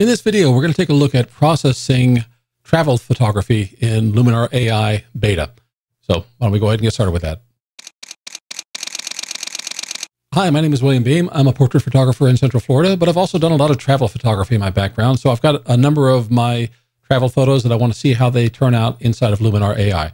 In this video, we're going to take a look at processing travel photography in Luminar AI Beta. So why don't we go ahead and get started with that. Hi, my name is William Beem. I'm a portrait photographer in Central Florida, but I've also done a lot of travel photography in my background. So I've got a number of my travel photos that I want to see how they turn out inside of Luminar AI.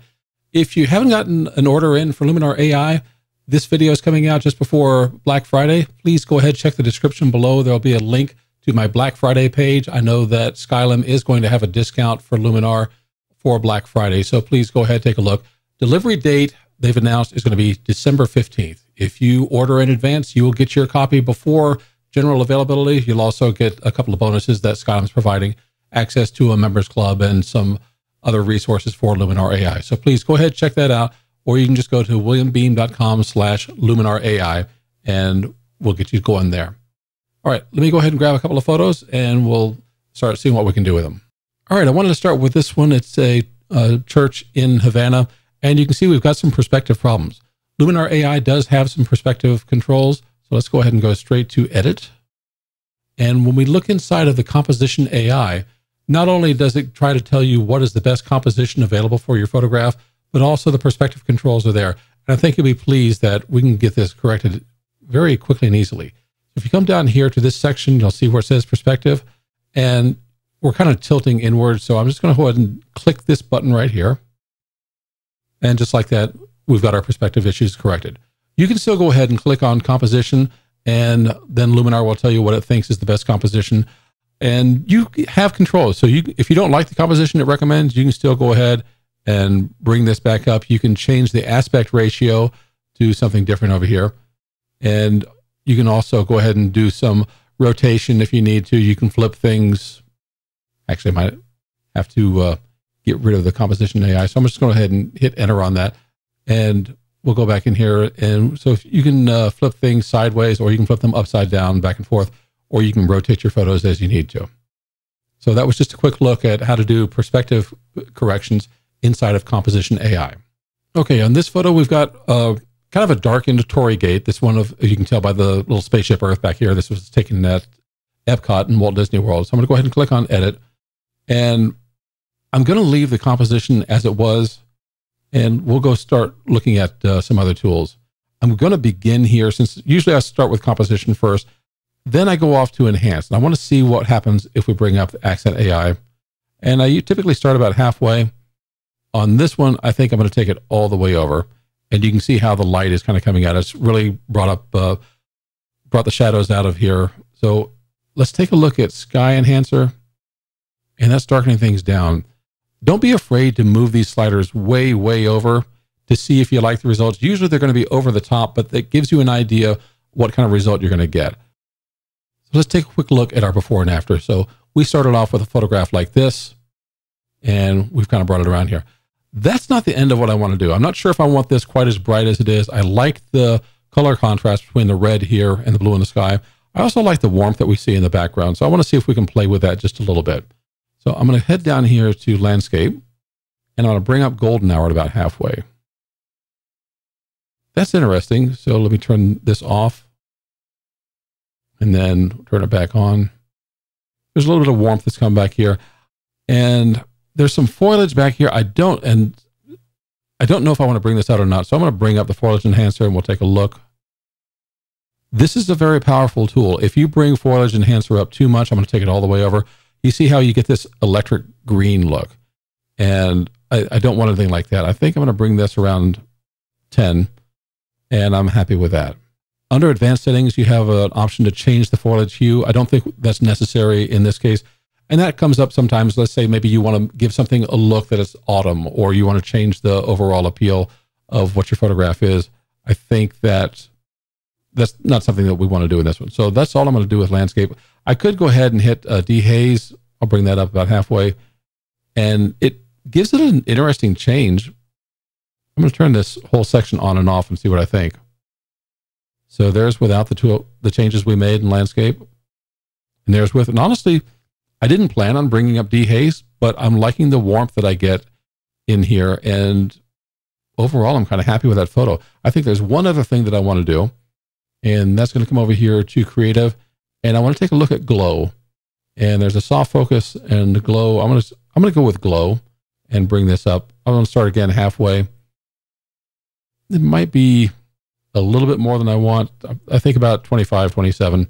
If you haven't gotten an order in for Luminar AI, this video is coming out just before Black Friday. Please go ahead, check the description below. There'll be a link to my Black Friday page. I know that Skylum is going to have a discount for Luminar for Black Friday, so please go ahead, take a look. Delivery date, they've announced, is going to be December 15th. If you order in advance, you will get your copy before general availability. You'll also get a couple of bonuses that Skylum is providing, access to a members club and some other resources for Luminar AI. So please go ahead, check that out, or you can just go to williambeem.com/LuminarAI and we'll get you going there. All right, let me go ahead and grab a couple of photos and we'll start seeing what we can do with them. All right, I wanted to start with this one. It's a church in Havana, and you can see we've got some perspective problems. Luminar AI does have some perspective controls, so let's go ahead and go straight to Edit. And when we look inside of the Composition AI, not only does it try to tell you what is the best composition available for your photograph, but also the perspective controls are there. And I think you'll be pleased that we can get this corrected very quickly and easily. If you come down here to this section, you'll see where it says perspective, and we're kind of tilting inward. So I'm just going to go ahead and click this button right here. And just like that, we've got our perspective issues corrected. You can still go ahead and click on composition, and then Luminar will tell you what it thinks is the best composition. And you have control. So if you don't like the composition it recommends, you can still go ahead and bring this back up. You can change the aspect ratio to something different over here. And you can also go ahead and do some rotation if you need to. You can flip things. Actually, I might have to get rid of the composition AI. So I'm just going to go ahead and hit enter on that. And we'll go back in here. And so if you can flip things sideways, or you can flip them upside down, back and forth, or you can rotate your photos as you need to. So that was just a quick look at how to do perspective corrections inside of Composition AI. Okay, on this photo, we've got kind of a darkened Tori Gate. This one, you can tell by the little Spaceship Earth back here. This was taken at Epcot in Walt Disney World. So I'm going to go ahead and click on Edit. And I'm going to leave the composition as it was, and we'll go start looking at some other tools. I'm going to begin here, since usually I start with composition first. Then I go off to enhance. And I want to see what happens if we bring up the Accent AI. And I typically start about halfway. On this one, I think I'm going to take it all the way over. And you can see how the light is kind of coming out. It's really brought the shadows out of here. So let's take a look at Sky Enhancer. And that's darkening things down. Don't be afraid to move these sliders way, way over to see if you like the results. Usually they're going to be over the top, but that gives you an idea what kind of result you're going to get. So let's take a quick look at our before and after. So we started off with a photograph like this, and we've kind of brought it around here. That's not the end of what I want to do. I'm not sure if I want this quite as bright as it is. I like the color contrast between the red here and the blue in the sky. I also like the warmth that we see in the background. So I want to see if we can play with that just a little bit. So I'm going to head down here to landscape, and I'm going to bring up golden hour at about halfway. That's interesting. So let me turn this off and then turn it back on. There's a little bit of warmth that's come back here, and there's some foliage back here. I don't know if I want to bring this out or not. So I'm going to bring up the foliage enhancer and we'll take a look. This is a very powerful tool. If you bring foliage enhancer up too much, I'm going to take it all the way over. You see how you get this electric green look. And I don't want anything like that. I think I'm going to bring this around 10, and I'm happy with that. Under advanced settings, you have an option to change the foliage hue. I don't think that's necessary in this case. And that comes up sometimes. Let's say maybe you want to give something a look that it's autumn, or you want to change the overall appeal of what your photograph is. I think that's not something that we want to do in this one. So that's all I'm going to do with landscape. I could go ahead and hit dehaze. I'll bring that up about halfway. And it gives it an interesting change. I'm going to turn this whole section on and off and see what I think. So there's without the changes we made in landscape. And there's with. And honestly, I didn't plan on bringing up dehaze, but I'm liking the warmth that I get in here. And overall, I'm kind of happy with that photo. I think there's one other thing that I want to do, and that's going to come over here to creative. And I want to take a look at glow. And there's a soft focus and the glow. I'm gonna go with glow and bring this up. I'm gonna start again halfway. It might be a little bit more than I want. I think about 25, 27.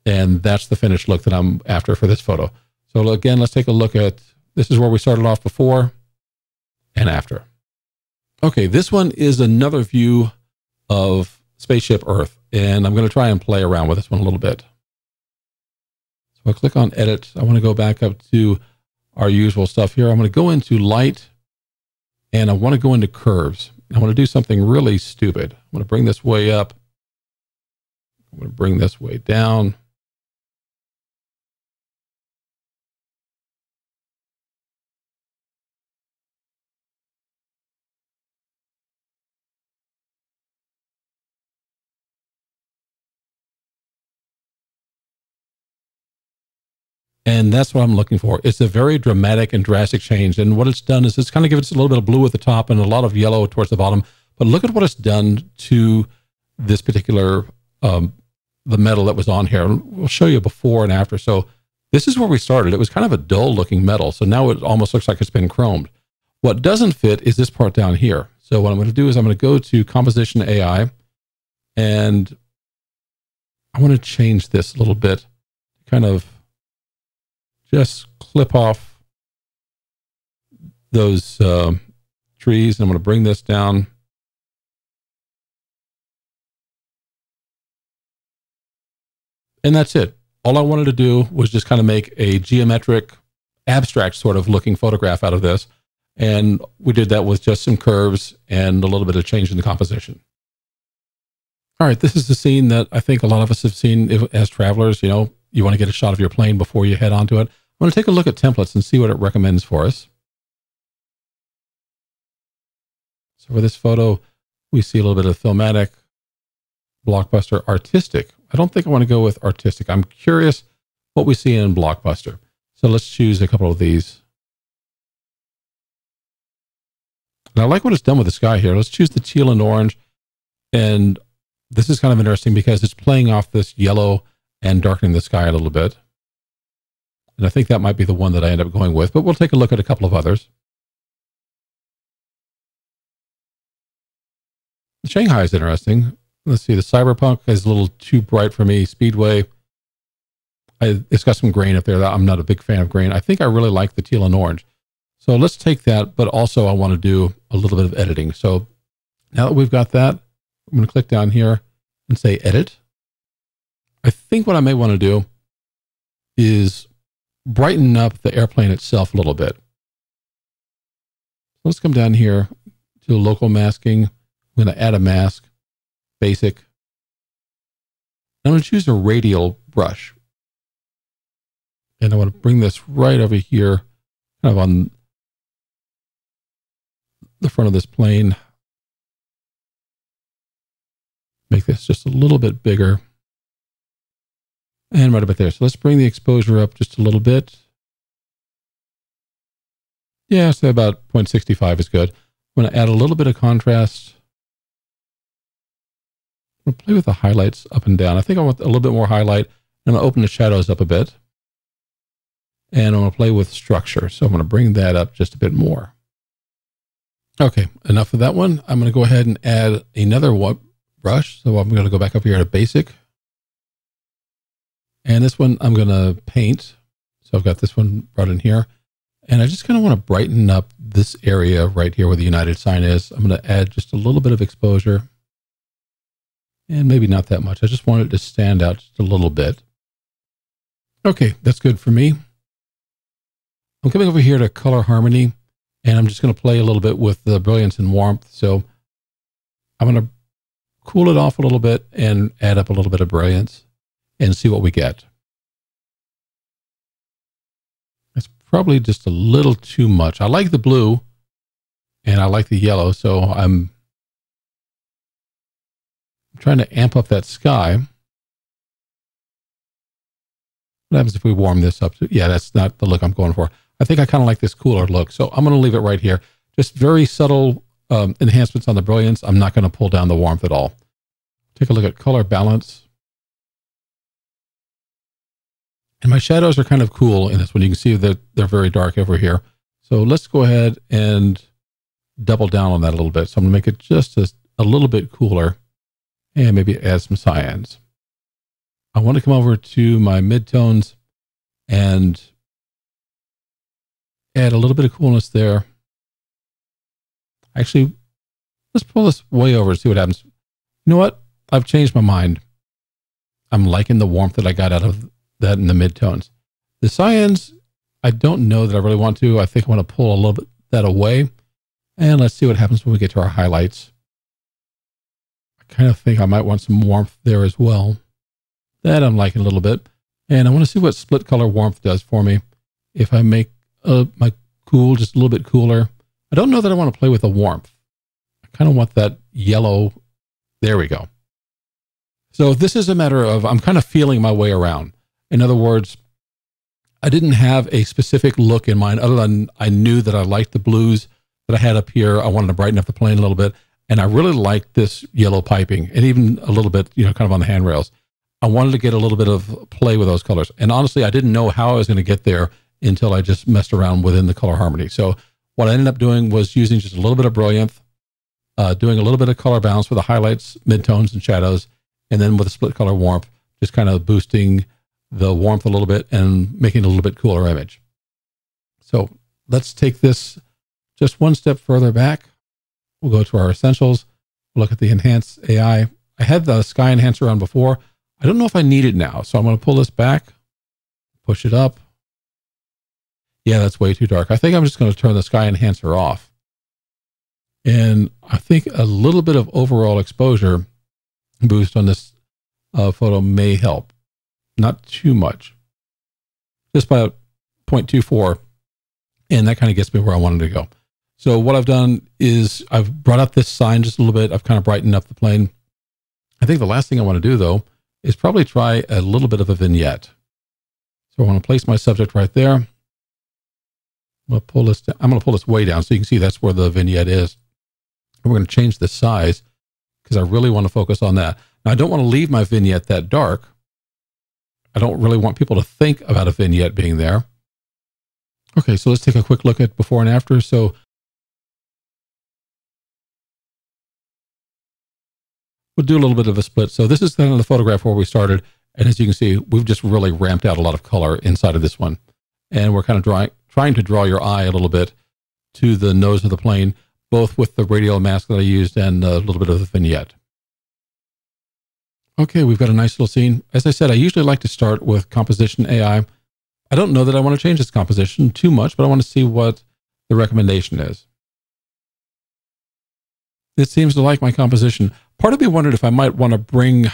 And that's the finished look that I'm after for this photo. So again, let's take a look at, this is where we started off before and after. Okay, this one is another view of Spaceship Earth. And I'm going to try and play around with this one a little bit. So I click on edit. I want to go back up to our usual stuff here. I'm going to go into light and I want to go into curves. I want to do something really stupid. I'm going to bring this way up. I'm going to bring this way down. And that's what I'm looking for. It's a very dramatic and drastic change. And what it's done is it's kind of given us a little bit of blue at the top and a lot of yellow towards the bottom. But look at what it's done to this particular, the metal that was on here. We'll show you before and after. So this is where we started. It was kind of a dull looking metal. So now it almost looks like it's been chromed. What doesn't fit is this part down here. So what I'm going to do is I'm going to go to Composition AI and I want to change this a little bit, kind of just clip off those trees. And I'm going to bring this down. And that's it. All I wanted to do was just kind of make a geometric, abstract sort of looking photograph out of this. And we did that with just some curves and a little bit of change in the composition. All right, this is the scene that I think a lot of us have seen as travelers. You know, you want to get a shot of your plane before you head onto it. I'm going to take a look at templates and see what it recommends for us. So for this photo, we see a little bit of filmatic, blockbuster, artistic. I don't think I want to go with artistic. I'm curious what we see in blockbuster. So let's choose a couple of these. And I like what it's done with the sky here. Let's choose the teal and orange. And this is kind of interesting because it's playing off this yellow and darkening the sky a little bit. And I think that might be the one that I end up going with, but we'll take a look at a couple of others. Shanghai is interesting. Let's see, the Cyberpunk is a little too bright for me. Speedway, it's got some grain up there. I'm not a big fan of grain. I think I really like the teal and orange. So let's take that, but also I want to do a little bit of editing. So now that we've got that, I'm going to click down here and say edit. I think what I may want to do is brighten up the airplane itself a little bit. Let's come down here to local masking. I'm going to add a mask, basic. I'm going to choose a radial brush. And I want to bring this right over here, kind of on the front of this plane. Make this just a little bit bigger. And right about there. So let's bring the exposure up just a little bit. Yeah, so about 0.65 is good. I'm going to add a little bit of contrast. I'm going to play with the highlights up and down. I think I want a little bit more highlight. I'm going to open the shadows up a bit. And I'm going to play with structure. So I'm going to bring that up just a bit more. Okay, enough of that one. I'm going to go ahead and add another brush. So I'm going to go back up here to basic. And this one I'm going to paint. So I've got this one brought in here. And I just kind of want to brighten up this area right here where the United sign is. I'm going to add just a little bit of exposure. And maybe not that much. I just want it to stand out just a little bit. Okay, that's good for me. I'm coming over here to color harmony. And I'm just going to play a little bit with the brilliance and warmth. So I'm going to cool it off a little bit and add up a little bit of brilliance and see what we get. It's probably just a little too much. I like the blue and I like the yellow. So I'm trying to amp up that sky. What happens if we warm this up? Yeah, that's not the look I'm going for. I think I kind of like this cooler look. So I'm going to leave it right here. Just very subtle enhancements on the brilliance. I'm not going to pull down the warmth at all. Take a look at color balance. And my shadows are kind of cool in this one. You can see that they're very dark over here. So let's go ahead and double down on that a little bit. So I'm going to make it just a little bit cooler and maybe add some cyans. I want to come over to my midtones and add a little bit of coolness there. Actually, let's pull this way over and see what happens. You know what? I've changed my mind. I'm liking the warmth that I got out of that in the midtones. The cyans, I don't know that I really want to. I think I want to pull a little bit that away. And let's see what happens when we get to our highlights. I kind of think I might want some warmth there as well. That I'm liking a little bit. And I want to see what split color warmth does for me. If I make my cool just a little bit cooler. I don't know that I want to play with the warmth. I kind of want that yellow. There we go. So this is a matter of, I'm kind of feeling my way around. In other words, I didn't have a specific look in mind other than I knew that I liked the blues that I had up here. I wanted to brighten up the plane a little bit. And I really liked this yellow piping and even a little bit, kind of on the handrails. I wanted to get a little bit of play with those colors. And honestly, I didn't know how I was going to get there until I just messed around within the color harmony. So what I ended up doing was using just a little bit of brilliance, doing a little bit of color balance for the highlights, midtones, and shadows, and then with a split color warmth, just kind of boosting the warmth a little bit and making it a little bit cooler image. So let's take this just one step further back. We'll go to our essentials. We'll look at the Enhance AI. I had the sky enhancer on before. I don't know if I need it now, so I'm going to pull this back, push it up. Yeah, that's way too dark. I think I'm just going to turn the sky enhancer off. And I think a little bit of overall exposure boost on this photo may help. Not too much. Just about 0.24. And that kind of gets me where I wanted to go. So what I've done is I've brought up this sign just a little bit. I've kind of brightened up the plane. I think the last thing I want to do, though, is probably try a little bit of a vignette. So I want to place my subject right there. I'm going to pull this way down so you can see that's where the vignette is. And we're going to change the size because I really want to focus on that. Now, I don't want to leave my vignette that dark. I don't really want people to think about a vignette being there. Okay, so let's take a quick look at before and after. So we'll do a little bit of a split. So this is kind of the photograph where we started. And as you can see, we've just really ramped out a lot of color inside of this one. And we're kind of trying to draw your eye a little bit to the nose of the plane, both with the radial mask that I used and a little bit of the vignette. Okay, we've got a nice little scene. As I said, I usually like to start with composition AI. I don't know that I want to change this composition too much, but I want to see what the recommendation is. It seems to like my composition. Part of me wondered if I might want to bring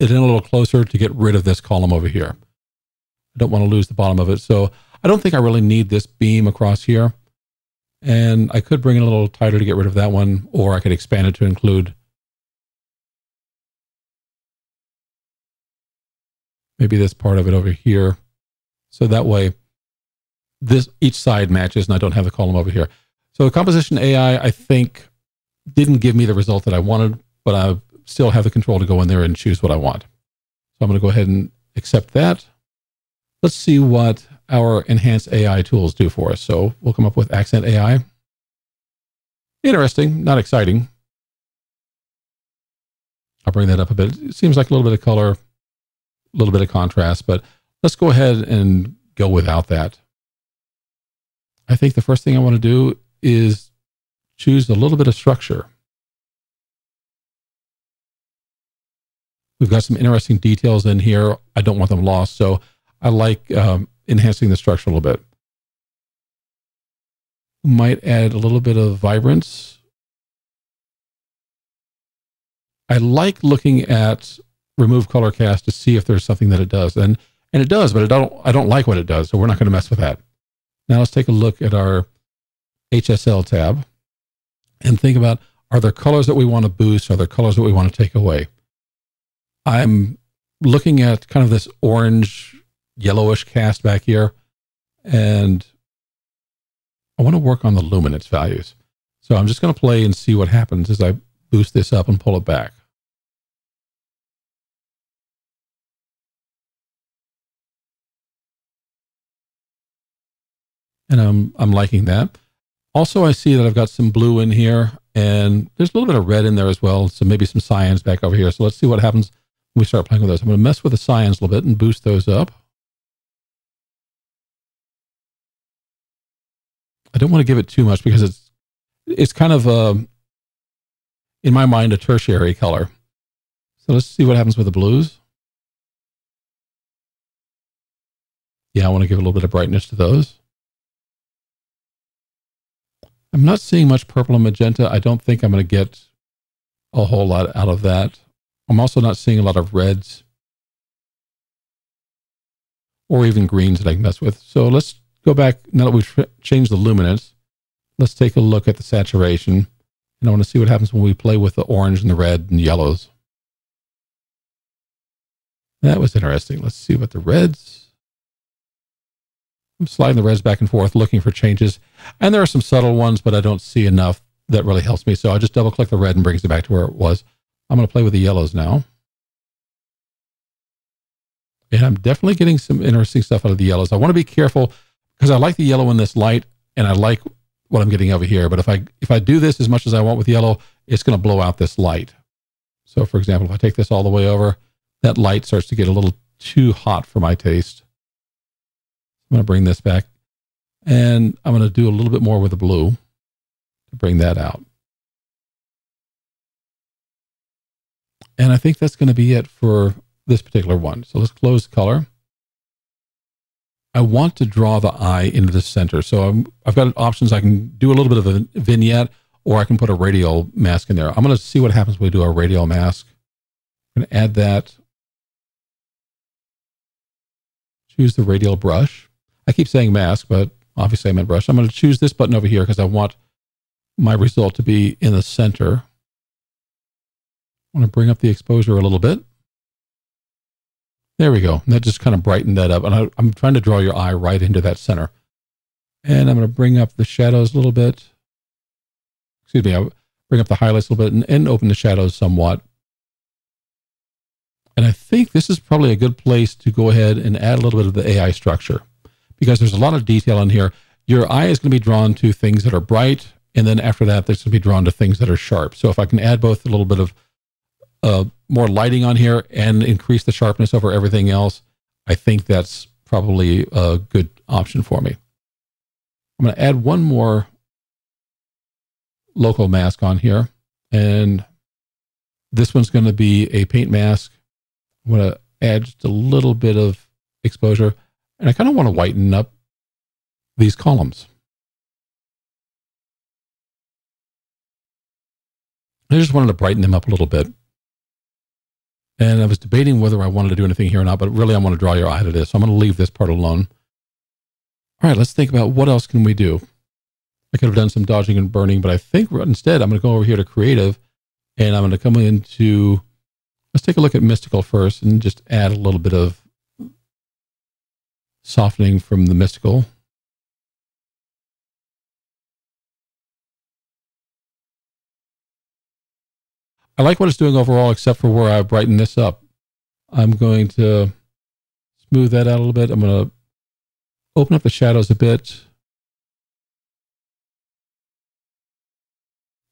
it in a little closer to get rid of this column over here. I don't want to lose the bottom of it. So I don't think I really need this beam across here. And I could bring it a little tighter to get rid of that one, or I could expand it to include maybe this part of it over here. So that way each side matches and I don't have the column over here. So composition AI, I think, didn't give me the result that I wanted, but I still have the control to go in there and choose what I want. So I'm going to go ahead and accept that. Let's see what our enhanced AI tools do for us. So we'll come up with Accent AI. Interesting, not exciting. I'll bring that up a bit. It seems like a little bit of color, a little bit of contrast, but let's go ahead and go without that. I think the first thing I want to do is choose a little bit of structure. We've got some interesting details in here. I don't want them lost, so I like enhancing the structure a little bit. Might add a little bit of vibrance. I like looking at remove color cast to see if there's something that it does. And it does, but I don't like what it does, so we're not going to mess with that. Now let's take a look at our HSL tab and think about, are there colors that we want to boost? Are there colors that we want to take away? I'm looking at kind of this orange, yellowish cast back here, and I want to work on the luminance values. So I'm just going to play and see what happens as I boost this up and pull it back. and I'm liking that. Also, I see that I've got some blue in here, and there's a little bit of red in there as well, so maybe some cyans back over here. So let's see what happens when we start playing with those. I'm going to mess with the cyans a little bit and boost those up. I don't want to give it too much because it's kind of, in my mind, a tertiary color. So let's see what happens with the blues. Yeah, I want to give a little bit of brightness to those. I'm not seeing much purple and magenta. I don't think I'm going to get a whole lot out of that. I'm also not seeing a lot of reds or even greens that I can mess with. So let's go back. Now that we've changed the luminance, let's take a look at the saturation. And I want to see what happens when we play with the orange and the red and yellows. That was interesting. Let's see what the reds. I'm sliding the reds back and forth, looking for changes. And there are some subtle ones, but I don't see enough that really helps me. So I just double click the red and brings it back to where it was. I'm going to play with the yellows now. And I'm definitely getting some interesting stuff out of the yellows. I want to be careful because I like the yellow in this light and I like what I'm getting over here. But if I do this as much as I want with yellow, it's going to blow out this light. So for example, if I take this all the way over, that light starts to get a little too hot for my taste. I'm going to bring this back and I'm going to do a little bit more with the blue to bring that out. And I think that's going to be it for this particular one. So let's close the color. I want to draw the eye into the center. So I've got options. I can do a little bit of a vignette or I can put a radial mask in there. I'm going to see what happens when we do a radial mask. I'm going to add that. Choose the radial brush. I keep saying mask, but obviously I meant brush. I'm going to choose this button over here because I want my result to be in the center. I want to bring up the exposure a little bit. There we go. And that just kind of brightened that up. And I'm trying to draw your eye right into that center. And I'm going to bring up the shadows a little bit. Excuse me. I'll bring up the highlights a little bit and open the shadows somewhat. And I think this is probably a good place to go ahead and add a little bit of the AI structure because there's a lot of detail in here. Your eye is going to be drawn to things that are bright. And then after that, there's going to be drawn to things that are sharp. So if I can add both a little bit of more lighting on here and increase the sharpness over everything else, I think that's probably a good option for me. I'm going to add one more local mask on here. And this one's going to be a paint mask. I'm going to add just a little bit of exposure. And I kind of want to whiten up these columns. I just wanted to brighten them up a little bit. And I was debating whether I wanted to do anything here or not, but really I want to draw your eye to this. So I'm going to leave this part alone. All right, let's think about what else can we do. I could have done some dodging and burning, but I think instead I'm going to go over here to creative and I'm going to come into, let's take a look at mystical first and just add a little bit of softening from the mystical. I like what it's doing overall, except for where I brighten this up. I'm going to smooth that out a little bit. I'm going to open up the shadows a bit.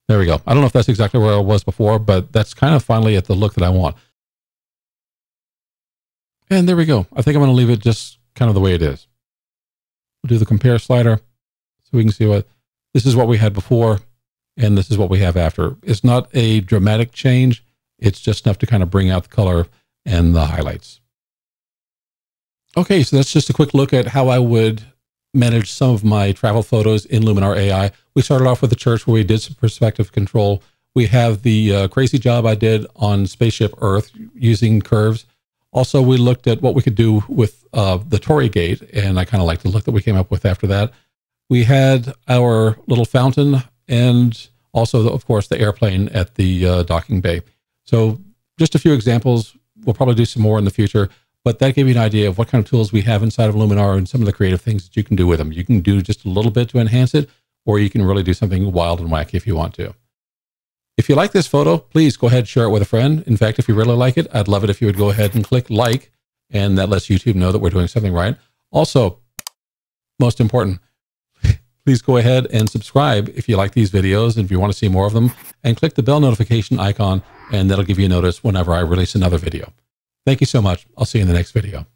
There we go. I don't know if that's exactly where I was before, but that's kind of finally at the look that I want. And there we go. I think I'm going to leave it just kind of the way it is. We'll do the compare slider so we can see what, this is what we had before. And this is what we have after. It's not a dramatic change. It's just enough to kind of bring out the color and the highlights. Okay, so that's just a quick look at how I would manage some of my travel photos in Luminar AI. We started off with the church where we did some perspective control. We have the crazy job I did on Spaceship Earth using curves. Also, we looked at what we could do with the Tori Gate, and I kind of like the look that we came up with after that. We had our little fountain and also, of course, the airplane at the docking bay. So just a few examples. We'll probably do some more in the future, but that gave you an idea of what kind of tools we have inside of Luminar and some of the creative things that you can do with them. You can do just a little bit to enhance it, or you can really do something wild and wacky if you want to. If you like this photo, please go ahead and share it with a friend. In fact, if you really like it, I'd love it if you would go ahead and click like, and that lets YouTube know that we're doing something right. Also, most important, Please go ahead and subscribe if you like these videos and if you want to see more of them, and click the bell notification icon, and that'll give you a notice whenever I release another video. Thank you so much. I'll see you in the next video.